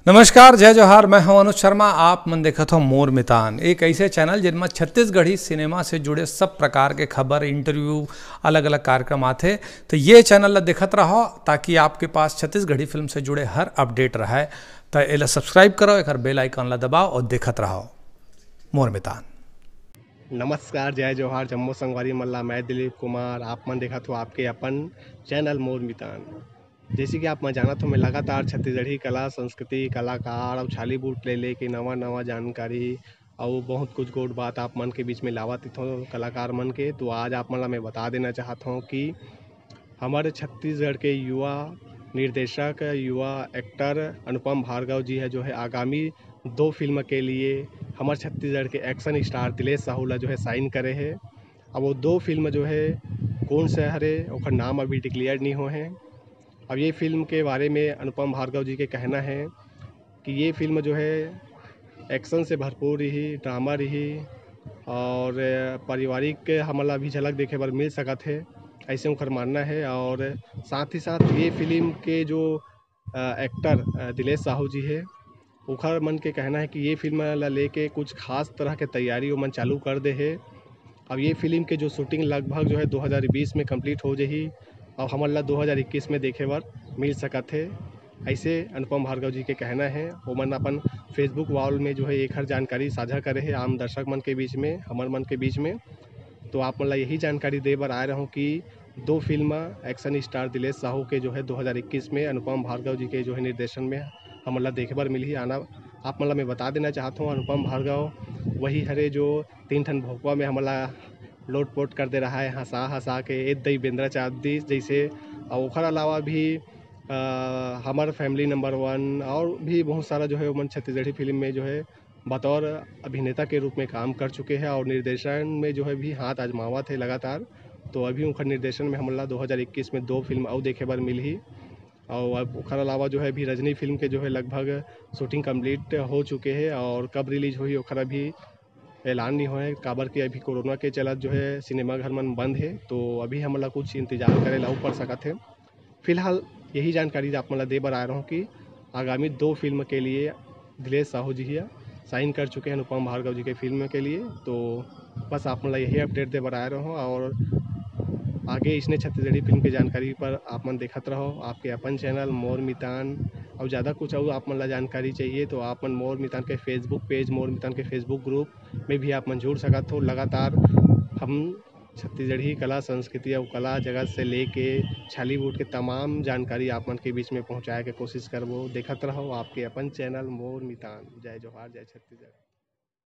नमस्कार, जय जोहार। मैं हूं अनुज शर्मा। आप मन देखत हो मोर मितान, एक ऐसे चैनल जिनमें छत्तीसगढ़ी सिनेमा से जुड़े सब प्रकार के खबर, इंटरव्यू, अलग अलग कार्यक्रम आते। तो ये चैनल ला देखत रहो ताकि आपके पास छत्तीसगढ़ी फिल्म से जुड़े हर अपडेट रहे। तो इला सब्सक्राइब करो, एक बेल आइकन ला दबाओ और देखत रहो मोर मितान। नमस्कार, जय जोहार, जम्मू संगवारी मल्ला। मैं दिलीप कुमार। आप मन देखा तो आपके अपन चैनल मोर मितान। जैसे कि आप मैं जाना तो मैं लगातार छत्तीसगढ़ी कला संस्कृति कलाकार और छाली बूट ले लेके नवा नवा जानकारी और बहुत कुछ गोट बात आप मन के बीच में लावत थो कलाकार मन के। तो आज आप मन ला मैं बता देना चाहता हूँ कि हमारे छत्तीसगढ़ के युवा निर्देशक, युवा एक्टर अनुपम भार्गव जी है जो है आगामी 2 फिल्म के लिए हमारे छत्तीसगढ़ के एक्शन स्टार दिलेश साहू ला जो है साइन करे है। अब वो 2 फिल्म जो है कौन से हरे ओकर नाम अभी डिक्लेयर नहीं हुए हैं। अब ये फिल्म के बारे में अनुपम भार्गव जी के कहना है कि ये फिल्म जो है एक्शन से भरपूर रही, ड्रामा रही और पारिवारिक हमला भी झलक देखे बर मिल सकत है, ऐसे उनकर मानना है। और साथ ही साथ ये फिल्म के जो एक्टर दिलेश साहू जी है उखर मन के कहना है कि ये फिल्म ला लेके कुछ खास तरह के तैयारी मन चालू कर दे है। अब ये फिल्म के जो शूटिंग लगभग जो है 2020 में कंप्लीट हो जाही और हमन ला 2021 में देखे बर मिल सकत है, ऐसे अनुपम भार्गव जी के कहना है। वो मन अपन फेसबुक वॉल में जो है एक हर जानकारी साझा करे है आम दर्शक मन के बीच में, हमर मन के बीच में। तो आप मन ला यही जानकारी दे बर आए रहूँ कि 2 film action star Dilesh Sahu के जो है 2021 में अनुपम भार्गव जी के जो है निर्देशन में हमन ला देखे बर मिली आना। आप मन ला मैं बता देना चाहता हूँ अनुपम भार्गव वही हरे जो 3 ठन भोकवा में हमन ला लोटपोट कर दे रहा है, हंसा हंसा के एक दई बेंद्रा चाँदी जैसे। और ओखर अलावा भी हमार फैमिली नंबर 1 और भी बहुत सारा जो है वो मन छत्तीसगढ़ी फिल्म में जो है बतौर अभिनेता के रूप में काम कर चुके हैं और निर्देशन में जो है भी हाथ आजमावत है लगातार। तो अभी उनका निर्देशन में हमला 2021 में 2 फिल्म और देखे बर मिली और अब ओखर अलावा जो है अभी रजनी फिल्म के जो है लगभग शूटिंग कंप्लीट हो चुके हैं और कब रिलीज हुई ओखर अभी ऐलान नहीं हुआ है, काबर के अभी कोरोना के चलत जो है सिनेमा घर मन बंद है। तो अभी हमला कुछ इंतजार करे ला पड़ सकत है। फिलहाल यही जानकारी आप मला दे बर आ रहा हूँ कि आगामी 2 फिल्म के लिए दिलेश साहू जी साइन कर चुके हैं अनुपम भार्गव जी के फिल्म के लिए। तो बस आप मला यही अपडेट दे बर आ रहा हूँ और आगे इसने छत्तीसगढ़ी फिल्म की जानकारी पर आप मन देखत रहो आपके अपन चैनल मोर मितान। और ज़्यादा कुछ और आप मन ला जानकारी चाहिए तो आप मन मोर मितान के फेसबुक पेज, मोर मितान के फेसबुक ग्रुप में भी आप मन जुड़ सकत हो। लगातार हम छत्तीसगढ़ी कला संस्कृति और कला जगत से लेके छालीवुड के तमाम जानकारी आप मन के बीच में पहुंचाए के कोशिश करबो। देखत रहो आपके अपन चैनल मोर मितान। जय जोहार, जय छत्तीसगढ़।